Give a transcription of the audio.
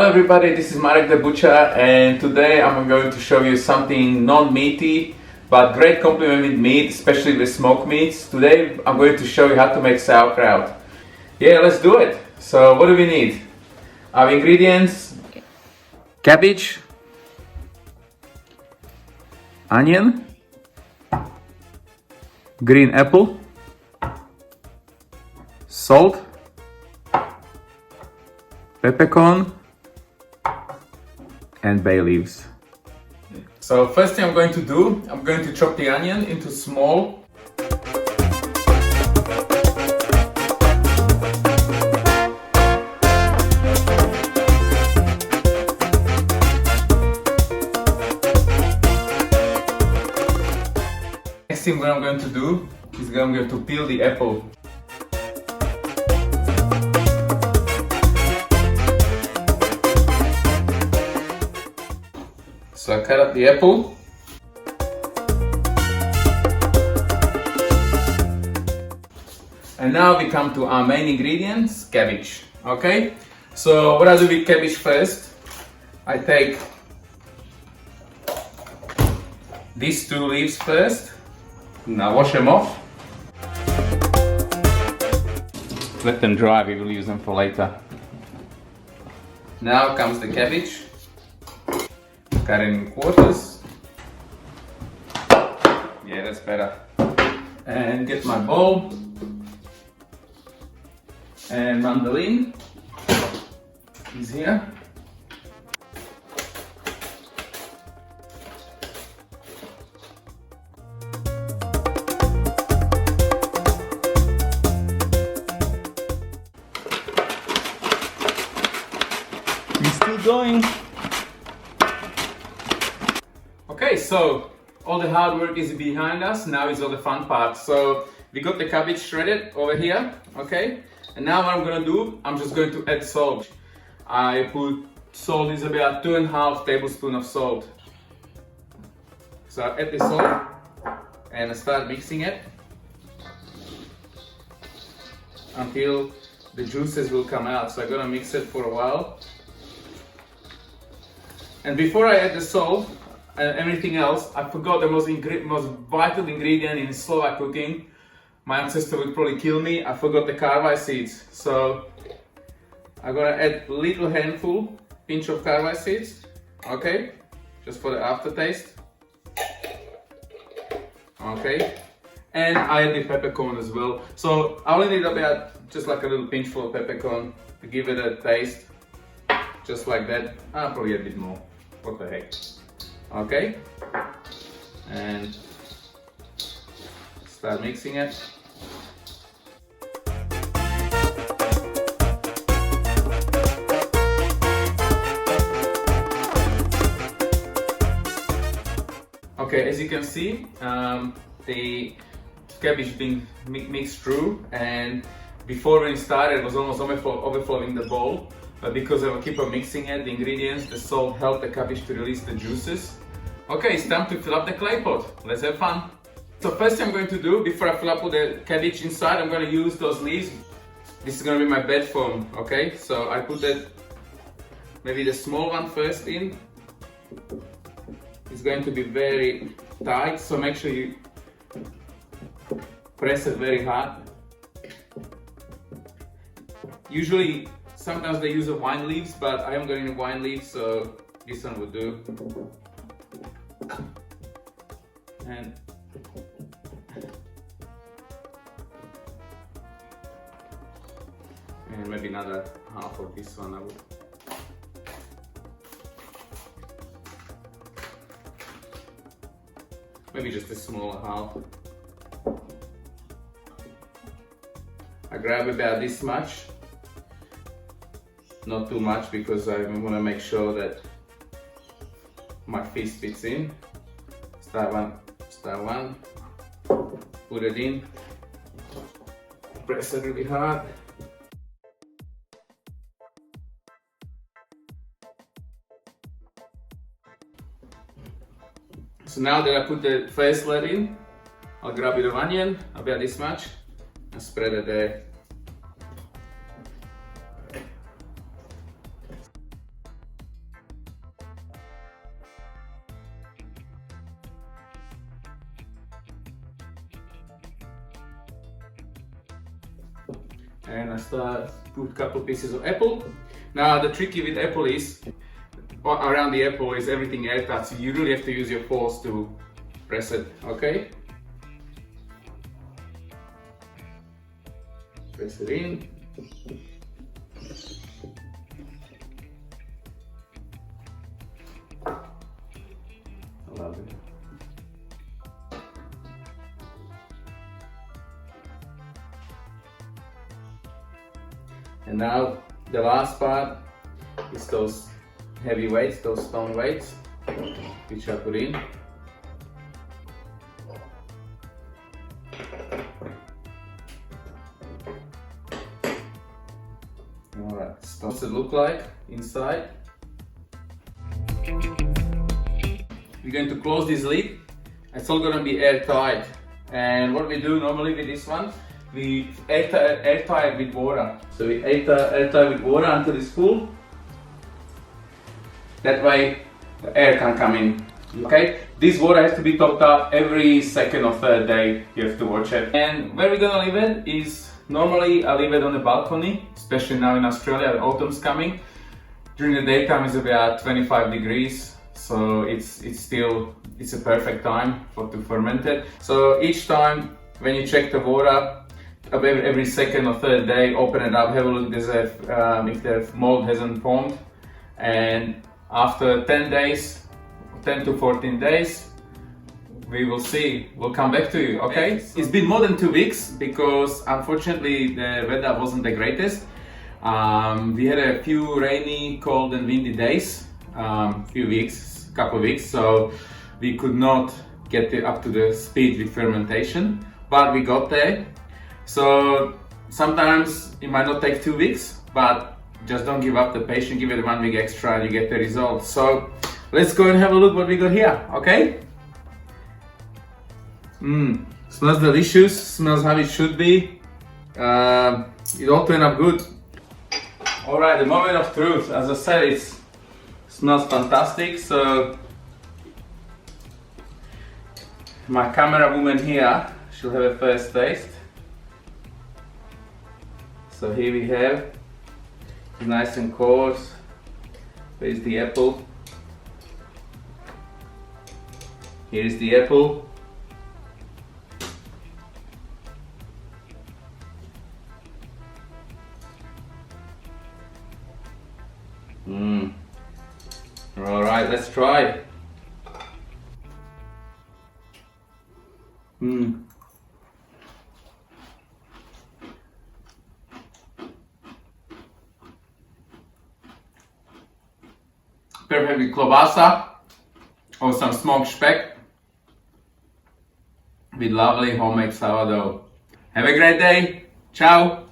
Hello everybody, this is Marek the Butcher, and today I'm going to show you something non-meaty but great complement with meat, especially with smoked meats. Today I'm going to show you how to make sauerkraut. Yeah, let's do it. So what do we need? Our ingredients: cabbage, onion, green apple, salt, peppercorn, and bay leaves. So first thing I'm going to do, I'm going to chop the onion into small. Next thing what I'm going to do is I'm going to peel the apple. So I cut up the apple. And now we come to our main ingredients, cabbage. Okay? So what I do with cabbage first, I take these two leaves first. Now wash them off. Let them dry, we will use them for later. Now comes the cabbage. Cut it in quarters. Yeah, that's better. And get my bowl and mandolin is here. It's still going. Okay, so all the hard work is behind us, now is all the fun part. So we got the cabbage shredded over here, okay? And now what I'm gonna do, I'm just going to add salt. I put salt, is about 2.5 tablespoons of salt. So I add the salt and I start mixing it until the juices will come out. So I'm gonna mix it for a while. And before I add the salt, and everything else, I forgot the most vital ingredient in Slovak cooking. My ancestor would probably kill me. I forgot the karvaj seeds. So I'm gonna add a little handful, pinch of karvaj seeds, okay? Just for the aftertaste. Okay. And I add the peppercorn as well. So I only need about just like a little pinchful of peppercorn to give it a taste. Just like that. I'll probably add a bit more. What the heck. Okay, and start mixing it. Okay, as you can see, the cabbage being mixed through, and before when it started it was almost overflowing the bowl. But because I will keep on mixing it, the ingredients, the salt helped the cabbage to release the juices. Okay, it's time to fill up the clay pot. Let's have fun. So first thing I'm going to do, before I fill up with the cabbage inside, I'm going to use those leaves. This is going to be my bed foam, okay? So I put that, maybe the small one first in. It's going to be very tight, so make sure you press it very hard. Usually, sometimes they use wine leaves, but I am going to wine leaves, so this one would do. And maybe another half of this one I would. Maybe just a smaller half. I grab about this much. Not too much because I want to make sure that my fist fits in. Start one, put it in, press it really hard. So now that I put the first layer in, I'll grab a bit of onion, about this much, and spread it there. And I start put a couple pieces of apple. Now the tricky with apple is, around the apple is everything airtight, so you really have to use your force to press it, okay? Press it in. I love it. And now the last part is those heavy weights, those stone weights, which I put in. Alright, so what's it look like inside? We're going to close this lid. It's all going to be airtight. And what we do normally with this one, we airtight with water. So we airtight with water until it's full. That way the air can come in. Okay? This water has to be topped up every second or third day. You have to watch it. And where we're gonna leave it is, normally I leave it on the balcony, especially now in Australia, autumn's coming. During the daytime it's about 25 degrees, so it's a perfect time to ferment it. So each time when you check the water, every second or third day, open it up, have a look if the mold hasn't formed, and after 10 days, 10 to 14 days, we will see. We'll come back to you, okay? It's been more than 2 weeks because unfortunately the weather wasn't the greatest. We had a few rainy, cold and windy days, couple weeks, so we could not get up to the speed with fermentation, but we got there. So sometimes it might not take 2 weeks, but just don't give up the patient, give it 1 week extra and you get the results. So let's go and have a look what we got here, okay? Smells delicious, smells how it should be. It all turned up good. Alright, the moment of truth. As I said, it smells fantastic. So my camera woman here, she'll have a first taste. So here we have, nice and coarse. There's the apple. Here's the apple. Alright, let's try. Perfect with klobasa or some smoked speck with lovely homemade sourdough. Have a great day. Ciao.